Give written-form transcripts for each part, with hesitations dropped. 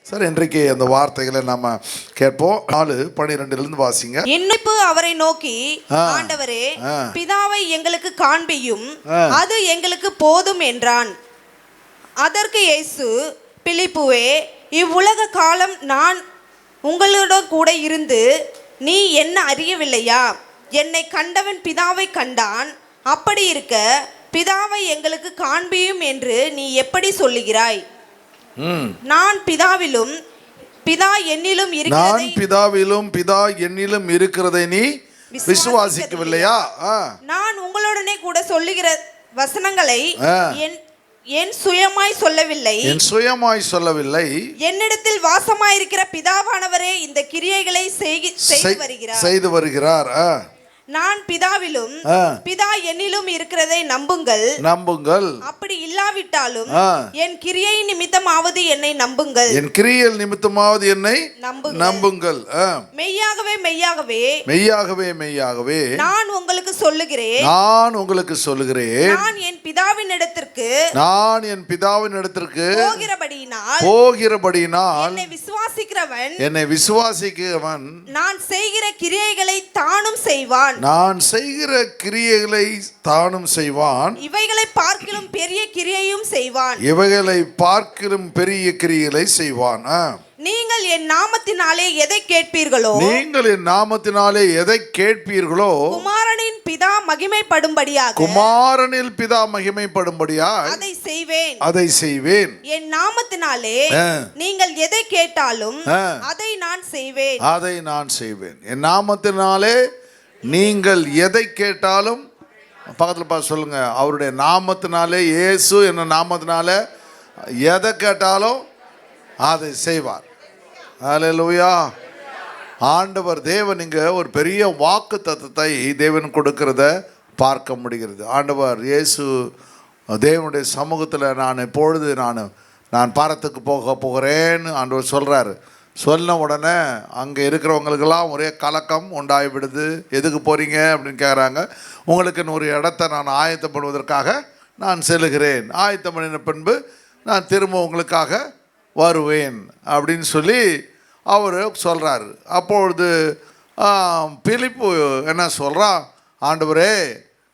Sir இன்றைக்கு அந்த வார்த்தைகளை நம்ம கேட்போம். 4:12 வாசிங்க. இன்னிப்பு அவரை நோக்கி, ஆண்டவரே, பிதாவை எங்களுக்கு காண்பியும், அது எங்களுக்கு போதும் என்றான். அதற்கு இயேசு, பிலிப்புவே, இவ்வுலக காலம் நான் உங்களுடன் கூட இருந்து நீ என்ன அறியவில்லையா? என்னை கண்டவன் பிதாவை கண்டான். அப்படி இருக்க பிதாவை எங்களுக்கு காண்பியும் என்று நீ எப்படி சொல்லுகிறாய்? நான் பிதாவிலும் பிதா என்னிலும் இருக்கிறதை நீ விசுவாசிக்கவில்லையா? நான் உங்களுடனே கூட சொல்லுகிற வசனங்களை என் சுயமாய் சொல்லவில்லை. என்னிடத்தில் வாசமாயிருக்கிற பிதாவானவரே இந்த கிரியைகளை செய்து வருகிறார். நான் பிதாவிலும் பிதா என்னிலும் இருக்கிறதை நம்புங்கள். அப்படி இல்லாவிட்டாலும் என் கிரியை நிமித்தமாவது என்னை நம்புங்கள். மெய்யாகவே நான் உங்களுக்கு சொல்லுகிறேன். நான் என் பிதாவின் இடத்திற்கு போகிறபடியினால் என்னை விசுவாசிக்கிறவன் நான் செய்கிற கிரியைகளை தானும் செய்வான். இவைகளை பார்க்கிலும் பெரிய கிரியைகளை செய்வான். நீங்கள் என் நாமத்தினாலே எதை கேட்பீர்களோ குமாரனில் பிதா மகிமைப்படும்படியாக அதை செய்வேன். என் நாமத்தினாலே நீங்கள் எதை கேட்டாலும் அதை நான் செய்வேன். என் நாமத்தினாலே நீங்கள் எதை கேட்டாலும், பக்கத்தில் பார்த்து சொல்லுங்க, அவருடைய நாமத்தினாலே, இயேசு என்ன நாமத்தினாலே எதை கேட்டாலும் அதை செய்வார். ஹல்லேலூயா. ஆண்டவர் தேவன் இங்க ஒரு பெரிய வாக்கு தத்தத்தை தேவன் கொடுக்கிறத பார்க்க முடிகிறது. ஆண்டவர் இயேசு தேவனுடைய சமூகத்தில் நான் பாரத்துக்கு போகிறேன்னு ஆண்டவர் சொல்றாரு. சொன்ன உடனே அங்கே இருக்கிறவங்களுக்கெல்லாம் ஒரே கலக்கம் உண்டாகிவிடுது. எதுக்கு போகிறீங்க அப்படின்னு கேட்குறாங்க. உங்களுக்கு ஒரு இடத்த நான் ஆயத்தம் பண்ணுவதற்காக நான் செல்லுகிறேன். ஆயத்தம் பண்ணின பின்பு நான் திரும்ப உங்களுக்காக வருவேன் அப்படின்னு சொல்லி அவர் சொல்கிறாரு. அப்பொழுது பிலிப்பு என்ன சொல்கிறான், ஆண்டவரே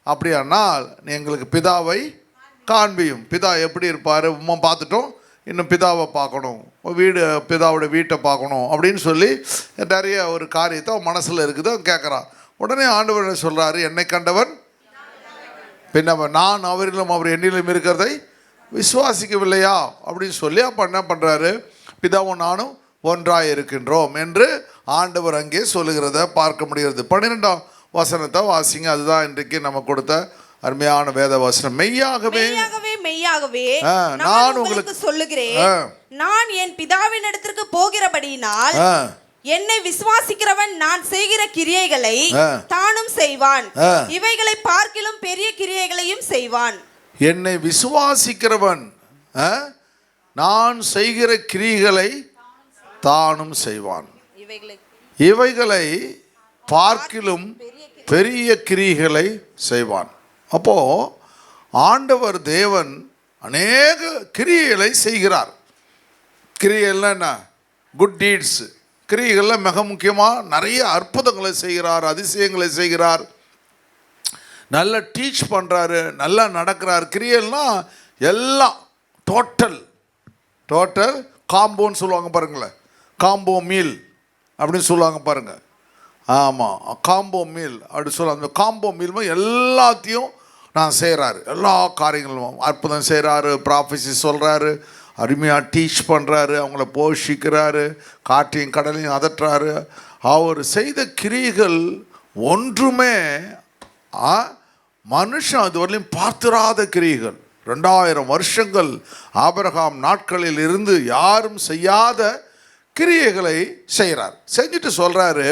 அப்படியானால் எங்களுக்கு பிதாவை காண்பியும். பிதா எப்படி இருப்பார் பார்த்துட்டோம், இன்னும் பிதாவை பார்க்கணும், பிதாவோட வீட்டை பார்க்கணும் அப்படின்னு சொல்லி நிறைய ஒரு காரியத்தை மனசில் இருக்குது கேட்குறான். உடனே ஆண்டவர் சொல்கிறாரு, என்னை கண்டவன் பின்னவன் நான் அவரிலும் அவர் என்னிலும் இருக்கிறதை விசுவாசிக்கவில்லையா அப்படின்னு சொல்லி அப்போ என்ன பண்ணுறாரு, பிதாவும் நானும் ஒன்றாக இருக்கின்றோம் என்று ஆண்டவர் அங்கே சொல்லுகிறத பார்க்க முடிகிறது. 12ஆம் வசனத்தை வாசிங்க. அதுதான் இன்றைக்கு நம்ம கொடுத்த அருமையான வேத வசனம். மெய்யாகவே நான் உங்களுக்கு சொல்லுகிறேன், நான் என் பிதாவின் இடத்திற்கு போகிறபடியினால் என்னை விசுவாசிக்கிறவன் நான் செய்கிற கிரியைகளை தானும் செய்வான். இவைகளை பார்க்கிலும் பெரிய கிரியைகளையும் செய்வான். என்னை விசுவாசிக்கிறவன் நான் செய்கிற கிரியைகளை தானும் செய்வான். இவைகளை பார்க்கிலும் பெரிய கிரியைகளை செய்வான். அப்போ ஆண்டவர் தேவன் அநேக கிரியைகளை செய்கிறார். கிரியைகள்லாம் என்ன? Good deeds. கிரியைகள்லாம் மிக முக்கியமாக நிறைய அற்புதங்களை செய்கிறார், அதிசயங்களை செய்கிறார், நல்லா டீச் பண்ணுறாரு, நல்லா நடக்கிறார். கிரியைகள்னால் எல்லாம் டோட்டல் காம்போன்னு சொல்லுவாங்க பாருங்களேன், காம்போ மீல் அப்படின்னு சொல்லுவாங்க பாருங்கள். ஆமாம், காம்போ மீல் அப்படி சொல்லுவாங்க. அந்த காம்போ மீல் எல்லாத்தையும் நான் செய்கிறாரு. எல்லா காரியங்களும் அற்புதம் செய்கிறாரு, ப்ராஃபஸி சொல்கிறாரு, அருமையாக டீச் பண்ணுறாரு, அவங்கள போஷிக்கிறாரு, காற்றையும் கடலையும் அதட்டுறாரு. அவர் செய்த கிரியைகள் ஒன்றுமே மனுஷன் அதுவரையிலும் பார்த்திராத கிரியைகள். 2000 வருஷங்கள் ஆபிரகாம் நாட்களில் இருந்து யாரும் செய்யாத கிரியைகளை செய்கிறார். செஞ்சுட்டு சொல்கிறாரு,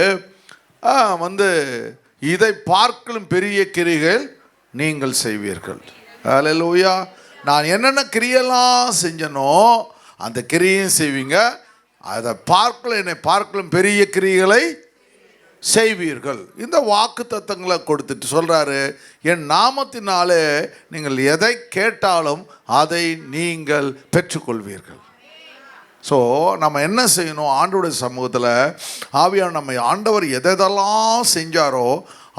இதை பார்க்கலும் பெரிய கிரியைகள் நீங்கள் செய்வீர்கள். ஹல்லேலூயா. நான் என்னென்ன கிரியெல்லாம் செஞ்சனோ அந்த கிரியையும் செய்வீங்க. அதை என்னை பார்க்கலும் பெரிய கிரியைகளை செய்வீர்கள். இந்த வாக்கு தத்தங்களை கொடுத்துட்டு சொல்கிறாரு, என் நாமத்தினாலே நீங்கள் எதை கேட்டாலும் அதை நீங்கள் பெற்றுக்கொள்வீர்கள். ஸோ நம்ம என்ன செய்யணும்? ஆண்டவருடைய சமூகத்தில் ஆவியான நம்ம ஆண்டவர் எதெல்லாம் செஞ்சாரோ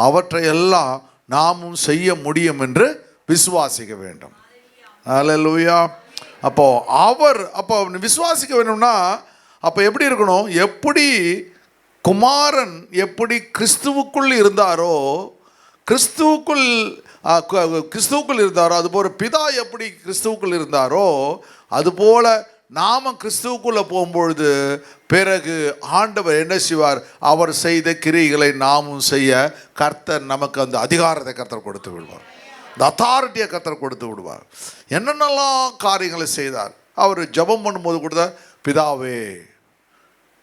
அவற்றையெல்லாம் நாமும் செய்ய முடியும் என்று விசுவாசிக்க வேண்டும். அல்லேலூயா. அப்போ விசுவாசிக்க வேணும்னா அப்போ எப்படி இருக்கணும்? எப்படி குமாரன் எப்படி கிறிஸ்துவுக்குள் இருந்தாரோ, கிறிஸ்துவுக்குள் இருந்தாரோ, அதுபோல் பிதா எப்படி கிறிஸ்துவுக்குள் இருந்தாரோ, அதுபோல நாம கிறிஸ்துவுக்குள்ளே போகும்பொழுது பிறகு ஆண்டவர் என்ன செய்வார்? அவர் செய்த கிரியைகளை நாமும் செய்ய கர்த்தர் நமக்கு அந்த அதிகாரத்தை கர்த்தர் கொடுத்து விடுவார். இந்த அத்தாரிட்டியை கர்த்தர் கொடுத்து விடுவார். என்னென்னலாம் காரியங்களை செய்தார்? அவர் ஜெபம் பண்ணும்போது கூட பிதாவே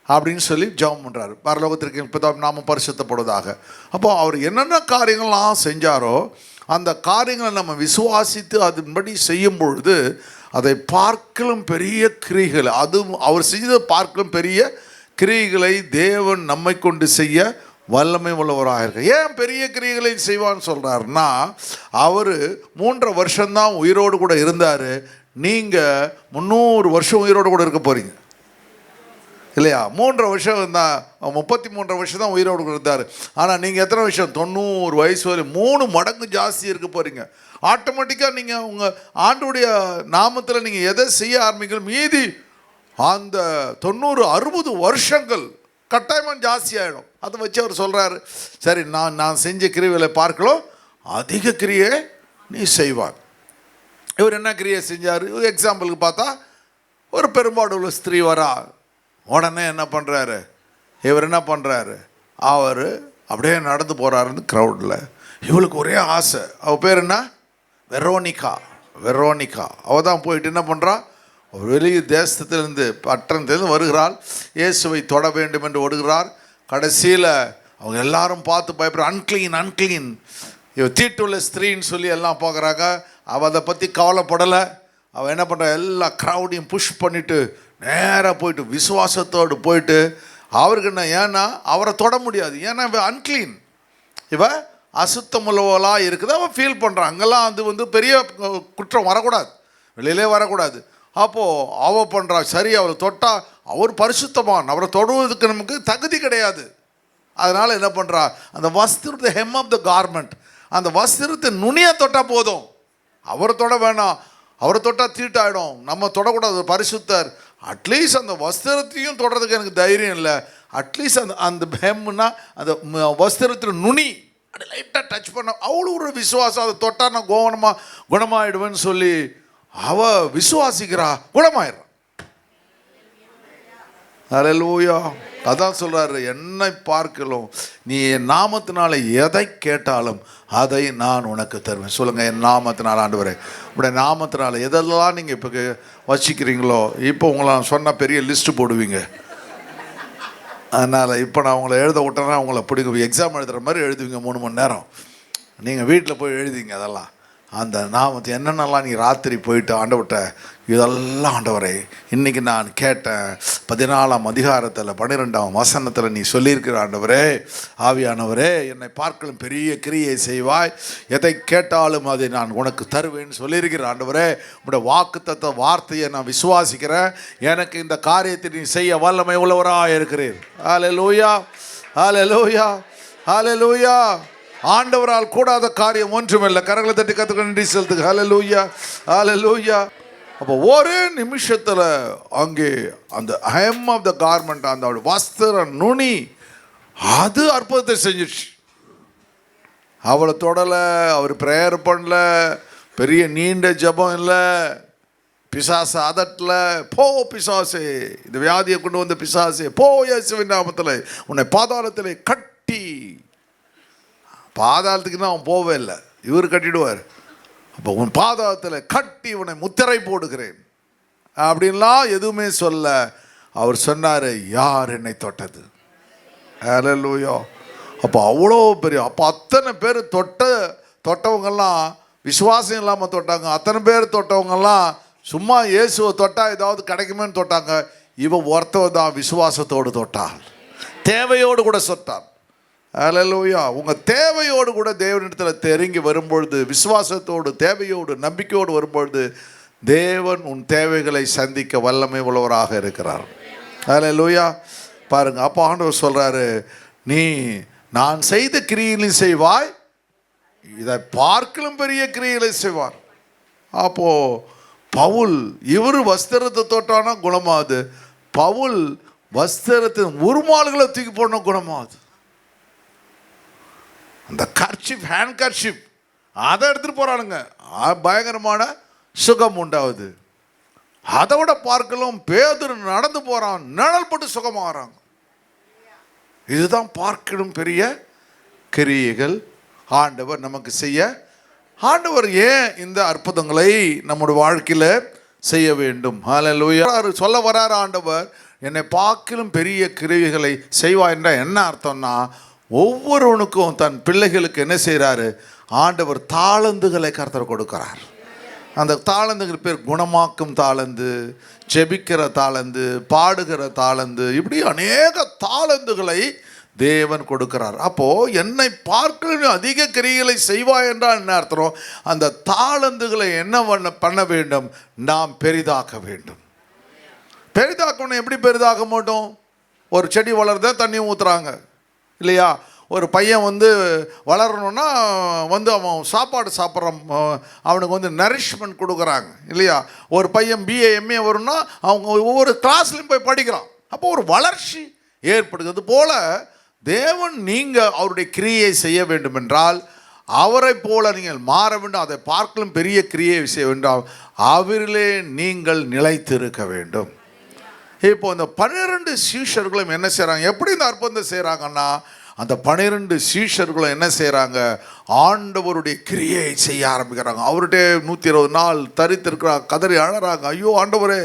அப்படின்னு சொல்லி ஜெபம் பண்ணுறாரு, பரலோகத்திற்கு பிதா நாமம் பரிசுத்தப்படுவதாக. அப்போ அவர் என்னென்ன காரியங்கள்லாம் செஞ்சாரோ அந்த காரியங்களை நம்ம விசுவாசித்து அதன்படி செய்யும் பொழுது அதை பார்க்கலும் பெரிய கிரியைகள், அதுவும் அவர் செய்த பார்க்கலும் பெரிய கிரியைகளை தேவன் நம்மை கொண்டு செய்ய வல்லமை உள்ளவராக இருக்க. ஏன் பெரிய கிரியைகளை செய்வான்னு சொல்கிறாருன்னா, அவர் 3.5 வருஷம்தான் உயிரோடு கூட இருந்தார். நீங்கள் 300 வருஷம் உயிரோடு கூட இருக்க போகிறீங்க இல்லையா? 3.5 வருஷம் தான், 33 வருஷம் தான் உயிரோடு கூட இருந்தார். ஆனால் நீங்கள் எத்தனை வருஷம்? 90 வயசு வரை 3 மடங்கு ஜாஸ்தி இருக்க போகிறீங்க. ஆட்டோமேட்டிக்காக நீங்கள் உங்கள் ஆண்டுடைய நாமத்தில் நீங்கள் எதை செய்ய ஆரம்பிக்கணும், மீதி அந்த 90-60 வருஷங்கள் கட்டாயமாக ஜாஸ்தி ஆகிடும். அதை வச்சு அவர் சொல்கிறாரு, சரி நான் செஞ்ச கிரியைகளை பார்க்கலாம், அதிக கிரியை நீ செய்வார். இவர் என்ன கிரியை செஞ்சார்? எக்ஸாம்பிளுக்கு பார்த்தா, ஒரு பெரும்பாடு உள்ள ஸ்திரீ வரா, உடனே என்ன பண்ணுறாரு? இவர் என்ன பண்ணுறாரு? அவர் அப்படியே நடந்து போகிறாருன்னு க்ரௌடில். இவளுக்கு ஒரே ஆசை. அவள் பேர் என்ன? வெரோனிகா. அவள் தான் போயிட்டு என்ன பண்ணுறா? வெளியே தேசத்திலிருந்து பட்டணத்திலிருந்து வருகிறாள். இயேசுவை தொட வேண்டும் என்று ஓடுகிறார். கடைசியில் அவங்க எல்லாரும் பார்த்து பயப்படுற, அன்க்ளீன் இவ தீட்டுள்ள ஸ்திரீன்னு சொல்லி எல்லாம் பார்க்குறாங்க. அவள் அதை பற்றி கவலைப்படலை. அவள் என்ன பண்ணுறா? எல்லா க்ரௌடையும் புஷ் பண்ணிவிட்டு நேராக போயிட்டு விசுவாசத்தோடு போயிட்டு, அவருக்கு என்ன, ஏன்னா அவரை தொட முடியாது, ஏன்னா இவ அன்க்ளீன், இவ அசுத்தமுள்ளவளாக இருக்குது. அவன் ஃபீல் பண்ணுறான். அங்கெல்லாம் அது பெரிய குற்றம் வரக்கூடாது, வெளியிலே வரக்கூடாது. அப்போது அவள் பண்ணுறா, சரி அவரை தொட்டால் அவர் பரிசுத்தமான், அவரை தொடுவதற்கு நமக்கு தகுதி கிடையாது. அதனால் என்ன பண்ணுறா? அந்த வஸ்திரத்தை ஹெம் ஆஃப் த கார்மெண்ட், அந்த வஸ்திரத்தை நுனியை தொட்டால் போதும், அவரை தொட வேணாம். அவரை தொட்டால் தீட்டாயிடும், நம்ம தொடக்கூடாது, பரிசுத்தர். அட்லீஸ்ட் அந்த வஸ்திரத்தையும் தொடறதுக்கு எனக்கு தைரியம் இல்லை. அட்லீஸ்ட் அந்த ஹெம்னா அந்த வஸ்திரத்தில் நுனி அப்படி லைட்டாக டச் பண்ண அவ்வளோ ஒரு விசுவாசம். அதை தொட்டால் நான் குணமாயிடுவேன்னு சொல்லி அவள் விசுவாசிக்கிறா, குணமாயிடுறான். அல்லேலூயா. அதான் சொல்கிறாரு, என்னை பார்க்கலாம் நீ என் நாமத்தினால எதை கேட்டாலும் அதை நான் உனக்கு தருவேன். சொல்லுங்கள், என் நாமத்தினால ஆண்டவரே, உடைய நாமத்தினால எதெல்லாம் நீங்கள் இப்போ வச்சிக்கிறீங்களோ, இப்போ உங்களை நான் சொன்னால் பெரிய லிஸ்ட்டு போடுவீங்க. அதனால் இப்போ நான் உங்களை எழுத விட்டேன்னா உங்களை பிடிக்கும். எக்ஸாம் எழுதுகிற மாதிரி எழுதுவீங்க 3 மணி நேரம். நீங்கள் வீட்டில் போய் எழுதிங்க. அதெல்லாம் அந்த நாமத்தை என்னென்னலாம் நீ ராத்திரி போயிட்டு ஆண்டவர்கிட்ட இதெல்லாம், ஆண்டவரே இன்றைக்கி நான் கேட்டேன் 14ஆம் அதிகாரத்தில் 12ஆம் வசனத்தில் நீ சொல்லியிருக்கிற ஆண்டவரே, ஆவியானவரே என்னை பார்க்கலும் பெரிய கிரியை செய்வாய், எதை கேட்டாலும் அதை நான் உனக்கு தருவேன்னு சொல்லியிருக்கிற ஆண்டவரே, உடைய வாக்குத்தத்த வார்த்தையை நான் விசுவாசிக்கிறேன். எனக்கு இந்த காரியத்தை நீ செய்ய வல்லமை உள்ளவராக இருக்கிறீர். ஹல்லேலூயா, ஹல்லேலூயா, ஹல்லேலூயா. ஆண்டவரால் கூடாத காரியம் ஒன்றுமில்லை. கரங்களை தட்டி கத்துக்க நன்றி செலுத்துங்க. ஹல்லேலூயா, ஹல்லேலூயா. அப்போ ஒரே நிமிஷத்தில் அங்கே அந்த ஹெம் ஆஃப் த கார்மெண்ட், அந்த வஸ்திர நுனி, அது அற்புதத்தை செஞ்சிடுச்சு. அவளை தொடலை, அவர் ப்ரேயர் பண்ணல, பெரிய நீண்ட ஜபம் இல்லை, பிசாசு அதட்டல, போ பிசாசே, இந்த வியாதியை கொண்டு வந்த பிசாசே, போ இயேசுவின் நாமத்தில் உன்னை பாதாளத்தில் கட்டி. பாதாளத்துக்குன்னா அவன் போவே இல்லை, இவர் கட்டிடுவார். அப்போ உன் பாதாளத்தில் கட்டி உன்னை முத்திரை போடுகிறேன் அப்படின்லாம் எதுவுமே சொல்ல. அவர் சொன்னார், யார் என்னை தொட்டது? ஹல்லேலூயா. அப்போ அவ்வளோ பெரிய, அப்போ அத்தனை பேர் தொட்டவங்கெல்லாம் விசுவாசம் இல்லாமல் தொட்டாங்க. அத்தனை பேர் தொட்டவங்கெல்லாம் சும்மா இயேசுவை தொட்டால் ஏதாவது கிடைக்குமேன்னு தொட்டாங்க. இவன் ஒருத்தவ தான் விசுவாசத்தோடு தொட்டாள், தேவையோடு கூட சொட்டான். ஹல்லேலூயா. உங்கள் தேவையோடு கூட தேவனிடத்தில் தெரிங்கி வரும்பொழுது, விசுவாசத்தோடு தேவையோடு நம்பிக்கையோடு வரும்பொழுது தேவன் உன் தேவைகளை சந்திக்க வல்லமை உள்ளவராக இருக்கிறார். ஹல்லேலூயா. பாருங்க, அப்போ ஆண்டவர் சொல்றாரு, நீ நான் செய்த கிரியைகளை செய்வாய், இதை பார்க்கலும் பெரிய கிரியைகளை செய்வார். அப்போ பவுல் இவர் வஸ்திரத்தை தொட்டானா குணமாகுது, பவுல் வஸ்திரத்தின் உருமால்களை தூக்கி போடணும் குணமாகுது. அந்த கர்ச்சிப், ஹேண்ட் கர்ச்சிப் அதை எடுத்துட்டு போறானுங்க, பயங்கரமான சுகம் உண்டாகுது. அதை விட பார்க்கலாம் பேதுரு நடந்து போறான், நிழல் போட்டு சுகமாகறாங்க. இதுதான் பார்க்கணும் பெரிய கிரியைகள் ஆண்டவர் நமக்கு செய்ய. ஆண்டவர் ஏன் இந்த அற்புதங்களை நம்முடைய வாழ்க்கையில் செய்ய வேண்டும்? ஹல்லேலூயா. சொல்ல வரார் ஆண்டவர், என்னை பார்க்கலும் பெரிய கிரியைகளை செய்வா என்ற என்ன அர்த்தம்னா, ஒவ்வொருவனுக்கும் தன் பிள்ளைகளுக்கு என்ன செய்கிறாரு? ஆண்டவர் தாளந்துகளை கர்த்தர் கொடுக்கிறார். அந்த தாளந்துகள் பேர் குணமாக்கும் தாளந்து, ஜெபிக்கிற தாளந்து, பாடுகிற தாளந்து, இப்படி அநேக தாளந்துகளை தேவன் கொடுக்கிறார். அப்போது என்னை பார்க்க அதிக கிரியைகளை செய்வாய் என்றால் என்ன அர்த்தம்? அந்த தாளந்துகளை என்ன பண்ண வேண்டும்? நாம் பெரிதாக்க வேண்டும். பெரிதாக்கணும். எப்படி பெரிதாக்க மாட்டோம்? ஒரு செடி வளர்ந்த தண்ணி ஊற்றுறாங்க இல்லையா? ஒரு பையன் வளரணுன்னா அவன் சாப்பாடு சாப்பிட்றான், அவனுக்கு நரிஷ்மெண்ட் கொடுக்குறாங்க இல்லையா? ஒரு பையன் பிஏ எம்ஏ வரும்னா அவங்க ஒவ்வொரு கிளாஸ்லையும் போய் படிக்கிறான். அப்போ ஒரு வளர்ச்சி ஏற்படுகிறது போல தேவன் நீங்கள் அவருடைய கிரியை செய்ய வேண்டும் என்றால் அவரை போல நீங்கள் மாற வேண்டும். அதை பார்க்கலும் பெரிய கிரியை செய்ய வேண்டும். அவரிலே நீங்கள் நிலைத்திருக்க வேண்டும். இப்போ இந்த 12 சீஷர்களும் என்ன செய்கிறாங்க? எப்படி இந்த அற்புதம் செய்கிறாங்கன்னா, அந்த 12 சீஷர்களும் என்ன செய்கிறாங்க? ஆண்டவருடைய கிரியை செய்ய ஆரம்பிக்கிறாங்க. அவர்கிட்ட 120 நாள் தரித்திருக்கிறாங்க, கதறி அழறாங்க. ஐயோ ஆண்டவரே,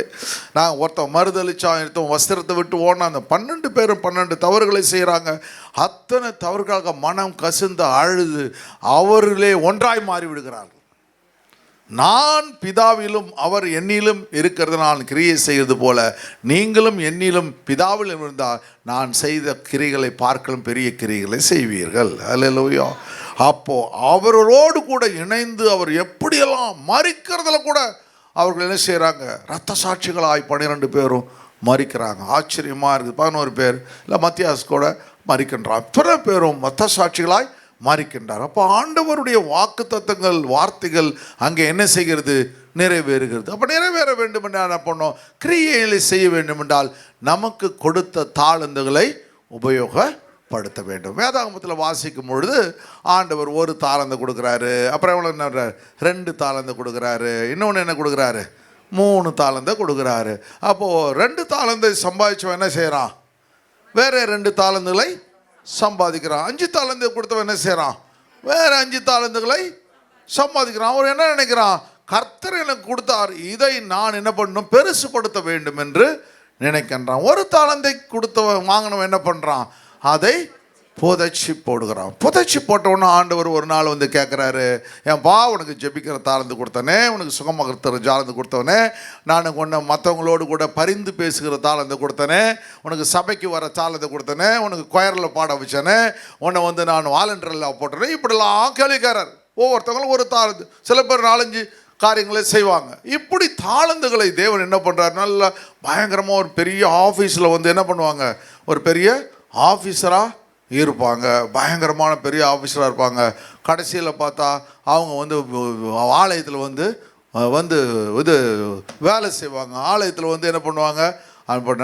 நான் ஒருத்தன் மறுதளிச்சான், ஒருத்தன் வஸ்திரத்தை விட்டு ஓடினா, அந்த 12 பேரும் 12 தவறுகளை செய்கிறாங்க. அத்தனை தவறுக்காக மனம் கசிந்து அழுது அவர்களே ஒன்றாய் மாறி விடுகிறார்கள். நான் பிதாவிலும் அவர் என்னிலும் இருக்கிறது நான் கிரியை செய்வது போல நீங்களும் என்னிலும் பிதாவிலும் இருந்தால் நான் செய்த கிரிகளை பார்க்கலும் பெரிய கிரிகளை செய்வீர்கள். அல்லேலூயா. அப்போ அவரோடு கூட இணைந்து அவர் எப்படியெல்லாம் மரிக்கிறதுல கூட அவர்கள் என்ன செய்கிறாங்க? இரத்த சாட்சிகளாய் 12 பேரும் மரிக்கிறாங்க. ஆச்சரியமாக இருக்குது. 11 பேர் இல்லை மத்தியாஸ் கூட மரிக்கின்றார். அத்தனை பேரும் இரத்த சாட்சிகளாய் மரிக்கின்றார். அப்போ ஆண்டவருடைய வாக்கு தத்தங்கள் வார்த்தைகள் அங்கே என்ன செய்கிறது? நிறைவேறுகிறது. அப்போ நிறைவேற வேண்டும் என்றால் என்ன பண்ணோம்? கிரியைகளை செய்ய வேண்டும் என்றால் நமக்கு கொடுத்த தாளந்துகளை உபயோகப்படுத்த வேண்டும். வேதாகமத்தில் வாசிக்கும் பொழுது ஆண்டவர் 1 தாளந்து கொடுக்குறாரு, அப்புறம் எவ்வளோ என்ன 2 தாளந்து கொடுக்குறாரு, இன்னொன்று என்ன கொடுக்குறாரு? 3 தாளந்தை கொடுக்குறாரு. அப்போது 2 தாளந்தை சம்பாதிச்சவன் என்ன செய்கிறான்? வேற 2 தாளந்துகளை சம்பாதிக்கிறான். 5 தாளந்து கொடுத்தவன் என்ன செய்கிறான்? வேற 5 தாளந்துகளை சம்பாதிக்கிறான். அவர் என்ன நினைக்கிறான்? கர்த்தர் எனக்கு கொடுத்தார், இதை நான் என்ன பண்ணணும்? பெருசுப்படுத்த வேண்டும் என்று நினைக்கின்றான். 1 தாளந்தை கொடுத்தவன் வாங்கினவன் என்ன பண்ணுறான்? அதை புதைச்சி போடுகிறான். புதைச்சி போட்டவொன்னு ஆண்டவர் ஒரு நாள் கேட்குறாரு, ஏன்பா உனக்கு ஜெபிக்கிற தாளந்து கொடுத்தனே, உனக்கு சுகமாகிற தாளந்து கொடுத்தவனே, நான் உன்னை மற்றவங்களோடு கூட பரிந்து பேசுகிற தாளந்து கொடுத்தனே, உனக்கு சபைக்கு வர தாளந்து கொடுத்தனே, உனக்கு கொயரில் பாட வச்சனே, உன்னை நான் வாலண்டரில் போட்டேனே, இப்படிலாம் கேள்விக்காரர். ஒவ்வொருத்தவங்களும் ஒரு தாளந்து, சில பேர் 4-5 காரியங்களை செய்வாங்க. இப்படி தாளந்துகளை தேவன் என்ன பண்ணுறாரு? நல்ல பயங்கரமாக ஒரு பெரிய ஆஃபீஸில் என்ன பண்ணுவாங்க? ஒரு பெரிய ஆஃபீஸராக இருப்பாங்க, பயங்கரமான பெரிய ஆஃபீஸராக இருப்பாங்க. கடைசியில் பார்த்தா அவங்க ஆலயத்தில் இது வேலை செய்வாங்க. ஆலயத்தில் என்ன பண்ணுவாங்க?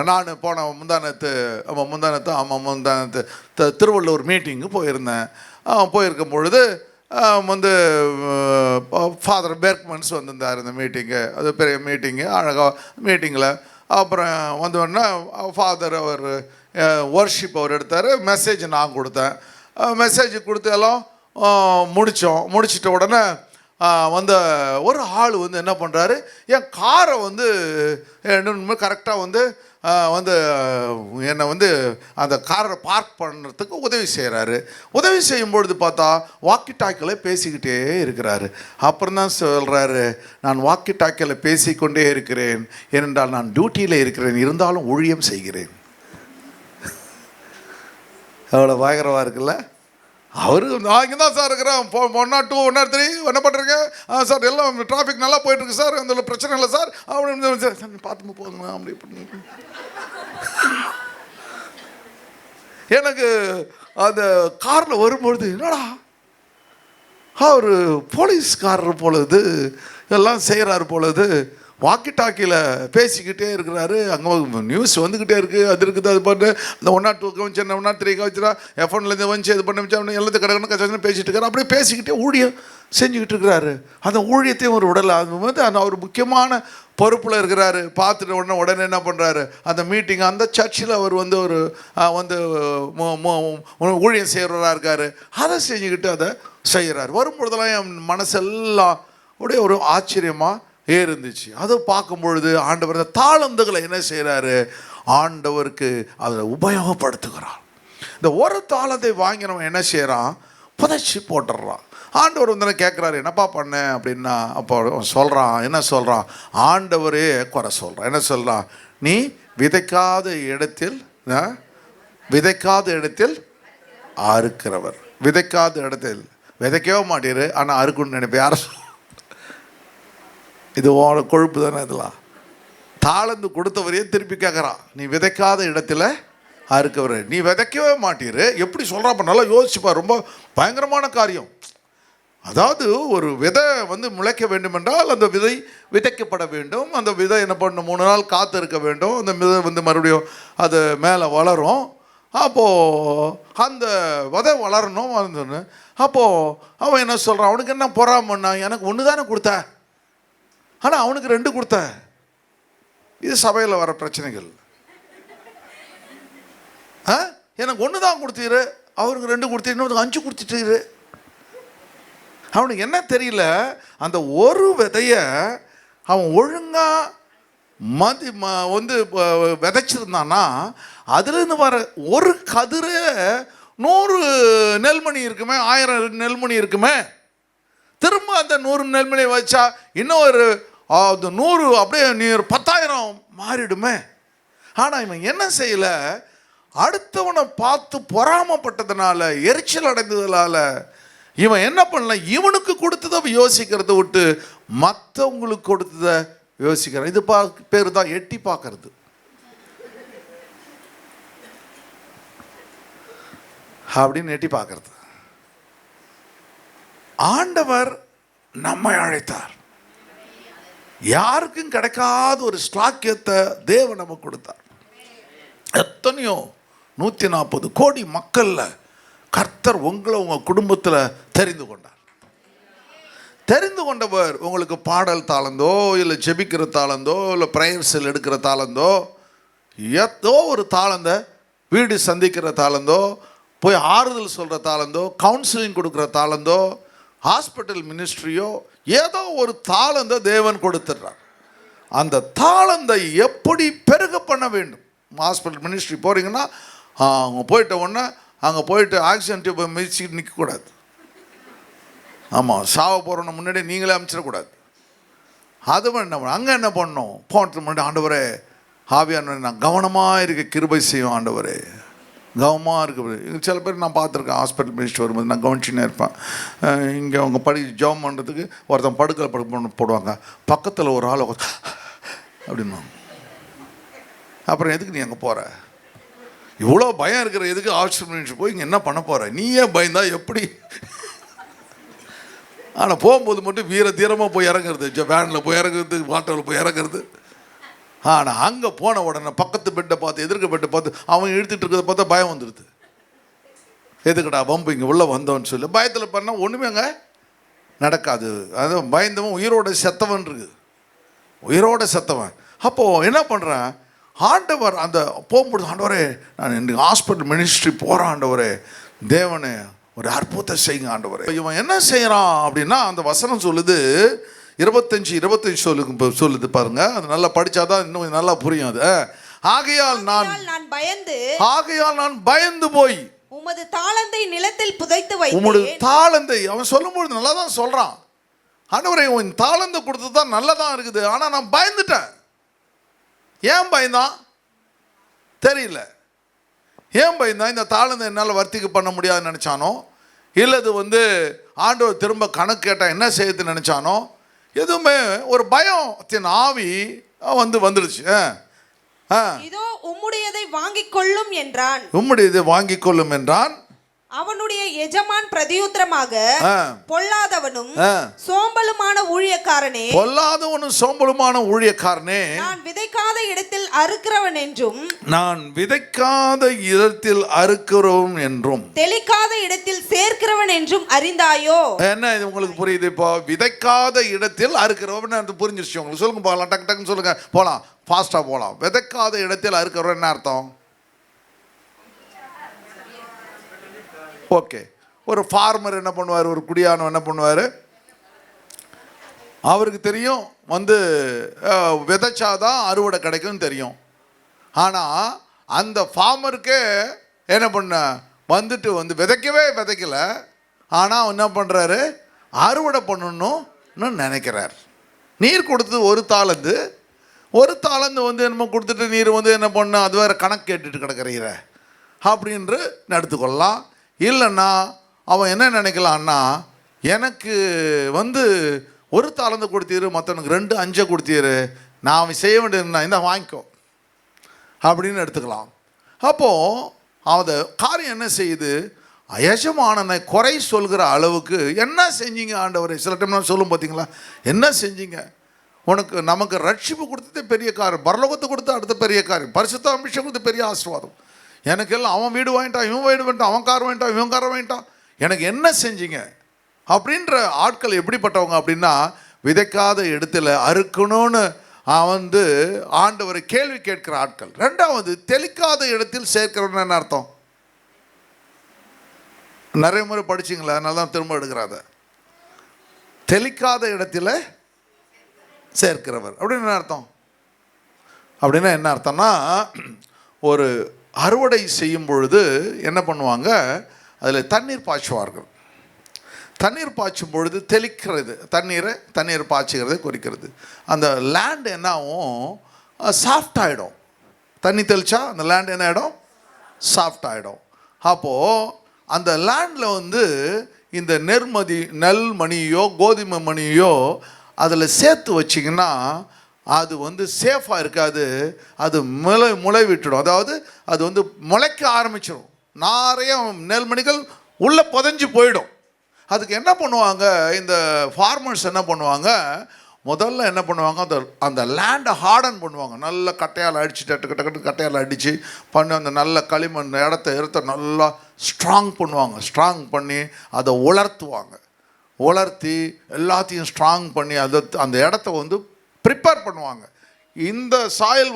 நான் போன முந்தானத்து திருவள்ளூர் மீட்டிங்கு போயிருந்தேன். போயிருக்கும் பொழுது ஃபாதர் பெர்க்மன்ஸ் வந்திருந்தார் இந்த மீட்டிங்கு. அது பெரிய மீட்டிங்கு, அழகாக மீட்டிங்கில். அப்புறம் வந்தோடனே ஃபாதர் அவர் வர்ஷிப் அவர் எடுத்தார், மெசேஜ் நான் கொடுத்தேன். மெசேஜ் கொடுத்து எல்லாம் முடிச்சிட்ட உடனே ஒரு ஆள் என்ன பண்ணுறாரு? என் காரை கரெக்டாக என்னை அந்த காரை பார்க் பண்ணுறதுக்கு உதவி செய்கிறாரு. உதவி செய்யும்பொழுது பார்த்தா வாக்கி டாக்கில் பேசிக்கிட்டே இருக்கிறாரு. அப்புறம் தான் சொல்கிறாரு, நான் வாக்கி டாக்கில் பேசிக்கொண்டே இருக்கிறேன், ஏனென்றால் நான் டியூட்டியில் இருக்கிறேன், இருந்தாலும் ஊழியம் செய்கிறேன். அவ்வளோ பயங்கரமாக இருக்குல்ல? அவரு நான் இங்கே தான் சார் இருக்கிறேன், 102 103 என்ன பண்ணுறீங்க சார், எல்லாம் டிராஃபிக் நல்லா போயிட்டுருக்கு சார், அந்த பிரச்சனை இல்லை சார் அப்படின்னு பார்த்து போதுங்க அப்படி இப்படி. எனக்கு அந்த காரில் வரும்பொழுது என்னடா அவர் போலீஸ்காரர் போலது எல்லாம் செய்கிறாரு போலது, வாக்கி டாக்கியில் பேசிக்கிட்டே இருக்கிறாரு, அங்கே நியூஸ் வந்துக்கிட்டே இருக்குது, அது இருக்குது, அது பண்ணு, அந்த 102 கவனிச்சு 103 கவனிச்சுனா எஃப்என்லேருந்து வந்துச்சு இது பண்ணி எல்லாத்தையும் கிடக்கணும் கஷ்டம் பேசிகிட்டு இருக்காரு. அப்படியே பேசிக்கிட்டே ஊழியம் செஞ்சுக்கிட்டு இருக்கிறாரு. அந்த ஊழியத்தையும் ஒரு விடலை. அது வந்து அந்த அவர் முக்கியமான பொறுப்பில் இருக்கிறாரு. பார்த்துட்டு உடனே என்ன பண்ணுறாரு, அந்த மீட்டிங் அந்த சர்ச்சில் அவர் வந்து ஒரு வந்து ஊழியம் செய்கிறவராக இருக்கார். அதை செஞ்சுக்கிட்டு அதை செய்கிறார். வரும்பொழுதெல்லாம் என் மனசெல்லாம் அப்படியே ஒரு ஆச்சரியமாக இருந்துச்சு. அதை பார்க்கும் பொழுது ஆண்டவர் இந்த தாளந்துகளை என்ன செய்கிறாரு, ஆண்டவருக்கு அதை உபயோகப்படுத்துகிறார். இந்த ஒரு தாளத்தை வாங்கினவன் என்ன செய்கிறான், புதைச்சி போட்டுடுறான். ஆண்டவர் வந்து கேட்குறாரு, என்னப்பா பண்ணேன் அப்படின்னா, அப்போ சொல்கிறான், என்ன சொல்கிறான், ஆண்டவரே குறை சொல்கிறான். என்ன சொல்கிறான், நீ விதைக்காத இடத்தில் அறுக்கிறவர். விதைக்காத இடத்தில் விதைக்கவே மாட்டீரு, ஆனால் அறுக்கணும்னு நினைப்பேன். யாரும் இது கொழுப்பு தானே இதெல்லாம். தாளந்து கொடுத்தவரையே திருப்பி கேட்குறான், நீ விதைக்காத இடத்துல அறுக்கவர், நீ விதைக்கவே மாட்டீரு. எப்படி சொல்கிறாப்ப நல்லா யோசிச்சுப்பா, ரொம்ப பயங்கரமான காரியம். அதாவது ஒரு விதை வந்து முளைக்க வேண்டும் என்றால் அந்த விதை விதைக்கப்பட வேண்டும். அந்த விதை என்ன பண்ணணும், 3 நாள் காத்து இருக்க வேண்டும். அந்த விதை வந்து மறுபடியும் அது மேலே வளரும். அப்போது அந்த விதை வளரணும். வளர்ந்துன்னு அப்போது அவன் என்ன சொல்கிறான், அவனுக்கு என்ன பொறாமண்ணா, எனக்கு 1 தானே கொடுத்த, ஆனால் அவனுக்கு 2 கொடுத்த. இது சபையில் வர பிரச்சனைகள். எனக்கு 1 தான் கொடுத்தீரு, அவருக்கு 2 கொடுத்தீரு, இன்னொரு 5 கொடுத்துட்டீரு. அவனுக்கு என்ன தெரியல, அந்த ஒரு விதையை அவன் ஒழுங்காக வந்து விதைச்சிருந்தான்னா அதுலேருந்து வர ஒரு கதிரை 100 நெல்மணி இருக்குமே, 1000 நெல்மணி இருக்குமே. திரும்ப அந்த 100 நெல்மணியை வச்சா இன்னும் ஒரு 100 அப்படியே நீ 10,000 மாறிடுமே. ஆனால் இவன் என்ன செய்யலை, அடுத்தவனை பார்த்து பொறாமப்பட்டதுனால, எரிச்சல் அடைந்ததுனால இவன் என்ன பண்ணல, இவனுக்கு கொடுத்ததை யோசிக்கிறத விட்டு மற்றவங்களுக்கு கொடுத்ததை யோசிக்கிறான். இது பேர் தான் எட்டி பார்க்கறது. அப்படின்னு எட்டி பார்க்கறது. ஆண்டவர் நம்மை அழைத்தார். யாருக்கும் கிடைக்காத ஒரு ஸ்லாக்கியத்தை தேவன் நமக்கு கொடுத்தார். எத்தனையோ 140 கோடி மக்கள்ல கர்த்தர் உங்களை உங்க குடும்பத்தில் தெரிந்து கொண்டார். தெரிந்து கொண்டவர் உங்களுக்கு பாடல் தாளந்தோ, இல்லை ஜெபிக்கிற தாளந்தோ, இல்லை பிரேயர்ஸில் எடுக்கிற தாளந்தோ, ஏதோ ஒரு தாளந்த, வீடு சந்திக்கிற தாளந்தோ, போய் ஆறுதல் சொல்கிற தாளந்தோ, கவுன்சிலிங் கொடுக்குற தாளந்தோ, ஹாஸ்பிட்டல் மினிஸ்ட்ரியோ, ஏதோ ஒரு தாளந்தை தேவன் கொடுத்துட்றார். அந்த தாளந்தை எப்படி பெருக பண்ண வேண்டும். ஹாஸ்பிட்டல் மினிஸ்ட்ரி போகிறீங்கன்னா அங்கே போயிட்ட உடனே அங்கே போயிட்டு ஆக்சிஜன் டியூப் மிதிச்சுக்கிட்டு நிற்கக்கூடாது. ஆமாம், சாவ போகிறோன்னு முன்னாடி நீங்களே அமைச்சிடக்கூடாது. அது என்ன அங்கே என்ன பண்ணணும், போனதுக்கு முன்னாடி ஆண்டவரே ஆவியான நான் கவனமாக இருக்க கிருபை செய்யும் ஆண்டவரே, கவனமாக இருக்கு. சில பேர் நான் பார்த்துருக்கேன், ஹாஸ்பிட்டல் மினிஸ்ட்ரி வரும்போது நான் கவனிச்சுன்னே இருப்பேன். இங்கே அவங்க ஜெபம் பண்ணுறதுக்கு ஒருத்தன் படுக்கை போடுவாங்க, பக்கத்தில் ஒரு ஆள் அப்படின்னா, அப்புறம் எதுக்கு நீ அங்கே போகிற, இவ்வளோ பயம் இருக்கிற எதுக்கு ஹாஸ்பிட்டல் மினிஸ்ட்ரி போய் இங்கே என்ன பண்ண போகிற, நீயே பயந்தா எப்படி. ஆனால் போகும்போது மட்டும் வீர தீரமாக போய் இறங்குறது, வேனில் போய் இறங்குறது, வாட்டரில் போய் இறங்குறது. ஆனால் அங்கே போன உடனே பக்கத்து பெட்டை பார்த்து, எதிர்க்க பெட்டை பார்த்து அவன் இழுத்துட்டு இருக்கிறத பார்த்தா பயம் வந்துடுது. எதுக்கடா வம்பு இங்கே உள்ளே வந்தோன்னு சொல்லி பயத்தில் பண்ணால் ஒன்றுமே அங்கே நடக்காது. அது பயந்தவன் உயிரோட செத்தவன் இருக்குது, உயிரோட செத்தவன். அப்போது என்ன பண்ணுறேன், ஆண்டவர் அந்த போகும்போது, ஆண்டவரே நான் இன்றைக்கு ஹாஸ்பிட்டல் மினிஸ்ட்ரி போகிறேன், ஆண்டவரே தேவனே ஒரு அற்புதத்தை செய்யுங்க ஆண்டவரே. இவன் என்ன செய்கிறான் அப்படின்னா, அந்த வசனம் சொல்லுது 25 சொல்லுது பாருங்க, அது நல்லா படிச்சாதான் இன்னும் நல்லா புரியும். அது ஆகையால் நான் பயந்து போய் உமது தாளந்தை நிலத்தில் புதைத்து வைத்தேன். உமது தாளந்தை அவன் சொல்லும்போது நல்லா தான் சொல்றான். ஆண்டவரே உன் தாளந்தை கொடுத்தது தான் நல்லதான் இருக்குது, ஆனால் நான் பயந்துட்டேன். ஏன் பயந்தான் தெரியல. ஏன் பயந்தான், இந்த தாளந்தை என்னால் வர்த்திக்கு பண்ண முடியாதுன்னு நினச்சானோ, இல்லது வந்து ஆண்டவர் திரும்ப கணக்கு கேட்டால் என்ன செய்யுதுன்னு நினச்சானோ, எதுவுமே ஒரு பயத்தின் ஆவி வந்துடுச்சு. இதோ உம்முடையதை வாங்கிக் கொள்ளும் என்றான். உம்முடையதை வாங்கிக் கொள்ளும் என்றான். அவனுடைய எஜமான் பிரதியுத்தரமாக, பொல்லாதவனும் சோம்பலுமான ஊழியக்காரனே, பொல்லாதவனும் சோம்பலுமான ஊழியக்காரனே, நான் விதைக்காத இடத்தில் அறுக்கிறவன் என்றும், நான் விதைக்காத இடத்தில் அறுக்கிறவன் என்றும், தெளிக்காத இடத்தில் சேர்க்கிறவன் என்றும் அறிந்தாயோ? என்ன இது உங்களுக்கு புரியுது? இப்போ விதைக்காத இடத்தில் அறுக்கிறவன் அது புரிஞ்சிருச்சு உங்களுக்கு. சொல்லுங்க போகலாம், டக்கு டக்குன்னு சொல்லுங்க, போகலாம், ஃபாஸ்டா போகலாம். விதைக்காத இடத்தில் அறுக்கிறவன் என்ன அர்த்தம்? ஓகே, ஒரு ஃபார்மர் என்ன பண்ணுவார், ஒரு குடியானவன் என்ன பண்ணுவார், அவருக்கு தெரியும் விதைச்சாதான் அறுவடை கிடைக்கும்னு தெரியும். ஆனால் அந்த ஃபார்மருக்கே என்ன பண்ண விதைக்கவே விதைக்கல. ஆனால் என்ன பண்ணுறாரு, அறுவடை பண்ணணும்னு நினைக்கிறார். நீர் கொடுத்து ஒரு தாளந்து என்னமோ கொடுத்துட்டு நீர் என்ன பண்ண, அது வேறு கணக்கு கேட்டுட்டு கிடக்கிறீர அப்படின்று எடுத்துக்கொள்ளலாம். இல்லைன்னா அவன் என்ன நினைக்கலான்னா, எனக்கு ஒரு தாளந்து கொடுத்தீரு, மற்றவனுக்கு 2 5 கொடுத்தீரு, நான் செய்ய வேண்டியதுன்னா இந்த வாங்கிக்கோ அப்படின்னு எடுத்துக்கலாம். அப்போது அந்த காரியம் என்ன செய்யுது, எஜமானனை குறை சொல்கிற அளவுக்கு என்ன செஞ்சீங்க ஆண்டவரே. சில டைம் நான் சொல்லும் பார்த்தீங்களா, என்ன செஞ்சீங்க, நமக்கு ரட்சிப்பு கொடுத்ததே பெரிய காரியம், பரலோகத்தை கொடுத்த அடுத்த பெரிய காரியம், பரிசுத்த அபிஷேகம் கொடுத்த பெரிய ஆசீர்வாதம். எனக்கு எல்லாம் அவன் வீடு வாங்கிட்டான், இவன் வீடு வாங்கிட்டான், அவன் கார் வாங்கிட்டான், இவன் கார் வாங்கிட்டான், எனக்கு என்ன செஞ்சீங்க அப்படின்ற ஆட்கள் எப்படிப்பட்டவங்க அப்படின்னா, விதைக்காத இடத்துல அறுக்கணும்னு ஆண்டவரை கேள்வி கேட்கிற ஆட்கள். ரெண்டாவது, தெளிக்காத இடத்தில் சேர்க்கிறவன்னு என்ன அர்த்தம்? நிறைய முறை படிச்சிங்களா, அதனால தான் திரும்ப எடுக்கிறாத. தெளிக்காத இடத்துல சேர்க்கிறவர் அப்படின்னு என்ன அர்த்தம்? அப்படின்னா என்ன அர்த்தம்னா, ஒரு அறுவடை செய்யும் பொழுது என்ன பண்ணுவாங்க, அதில் தண்ணீர் பாய்ச்சுவார்கள். தண்ணீர் பாய்ச்சும் பொழுது தெளிக்கிறது, தண்ணீர் பாய்ச்சுகிறதை குறிக்கிறது. அந்த லேண்ட் என்ன ஆகும், சாஃப்ட் ஆகிடும். தண்ணி தெளித்தா அந்த லேண்ட் என்ன ஆகிடும், சாஃப்ட் ஆகிடும். அப்போது அந்த லேண்டில் இந்த நெல் மணியோ கோதுமை மணியோ அதில் சேர்த்து வச்சிங்கன்னா அது சேஃபாக இருக்காது, அது முளை விட்டுடும். அதாவது அது முளைக்க ஆரம்பிச்சிடும், நிறைய நெல்மணிகள் உள்ளே புதைஞ்சு போயிடும். அதுக்கு என்ன பண்ணுவாங்க இந்த ஃபார்மர்ஸ், என்ன பண்ணுவாங்க, முதல்ல என்ன பண்ணுவாங்க, அந்த லேண்டை ஹார்டன் பண்ணுவாங்க. நல்ல கட்டையால் அடித்து டக்கு கட்டையால் அடித்து அந்த நல்ல களிமண் இடத்த நல்லா ஸ்ட்ராங் பண்ணுவாங்க. ஸ்ட்ராங் பண்ணி அதை உலர்த்தி எல்லாத்தையும் ஸ்ட்ராங் பண்ணி அந்த இடத்த ப்ரிப்பேர் பண்ணுவாங்க. இந்த சாயல்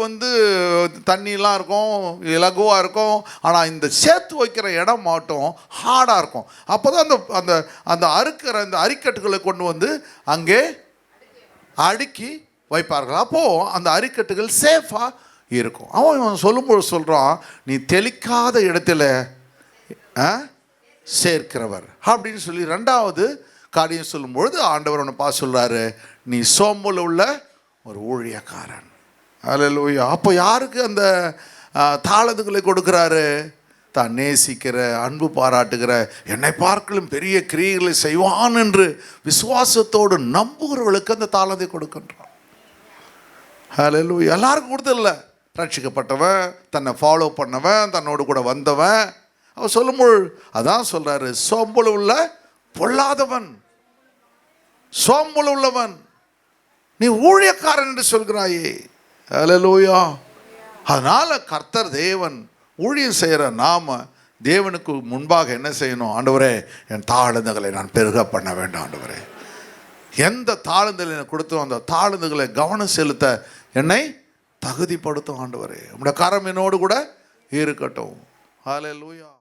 தண்ணிலாம் இருக்கும், இலகுவாக இருக்கும். ஆனால் இந்த சேர்த்து வைக்கிற இடம் மட்டும் ஹார்டாக இருக்கும். அப்போ தான் அந்த அந்த அந்த அரிக்கட்டுகளை கொண்டு அங்கே அடுக்கி வைப்பார்கள். அப்போது அந்த அரிக்கட்டுகள் சேஃபாக இருக்கும். அவன் சொல்லும்போது சொல்கிறான், நீ தெளிக்காத இடத்துல சேர்க்கிறவர் அப்படின்னு சொல்லி ரெண்டாவது காரியம் சொல்லும்பொழுது ஆண்டவர் ஒன்று சொல்கிறாரு, நீ சோம்பல் உள்ள ஒரு ஊழியக்காரன். அல்லேலூயா. அப்போ யாருக்கு அந்த தாளந்துகளை கொடுக்குறாரு? தான் நேசிக்கிற, அன்பு பாராட்டுகிற, என்னை பார்க்கலும் பெரிய கிரியைகளை செய்வான் என்று விசுவாசத்தோடு நம்புகிறவர்களுக்கு அந்த தாளந்தை கொடுக்கின்றான். அல்லேலூயா. எல்லாருக்கும் கொடுத்ததில்ல. ரட்சிக்கப்பட்டவன், தன்னை ஃபாலோ பண்ணவன், தன்னோடு கூட வந்தவன். அவர் சொல்லும்போது அதான் சொல்கிறாரு, சோம்பல் உள்ள பொல்லாதவன், சோம்பல் உள்ளவன், நீ ஊழியக்காரன் என்று சொல்கிறாயே. அல்லேலூயா. அதனால் கர்த்தர் தேவன் ஊழியம் செய்கிற நாம தேவனுக்கு முன்பாக என்ன செய்யணும்? ஆண்டவரே, என் தாளந்துகளை நான் பெருக பண்ண வேண்டாம். ஆண்டவரே, எந்த தாளந்துகளை எனக்கு கொடுத்தோம் அந்த தாளந்துகளை கவனம் செலுத்த என்னை தகுதிப்படுத்தும். ஆண்டவரே, உம்முடைய கரம் என்னோடு கூட இருக்கட்டும். அல்லேலூயா.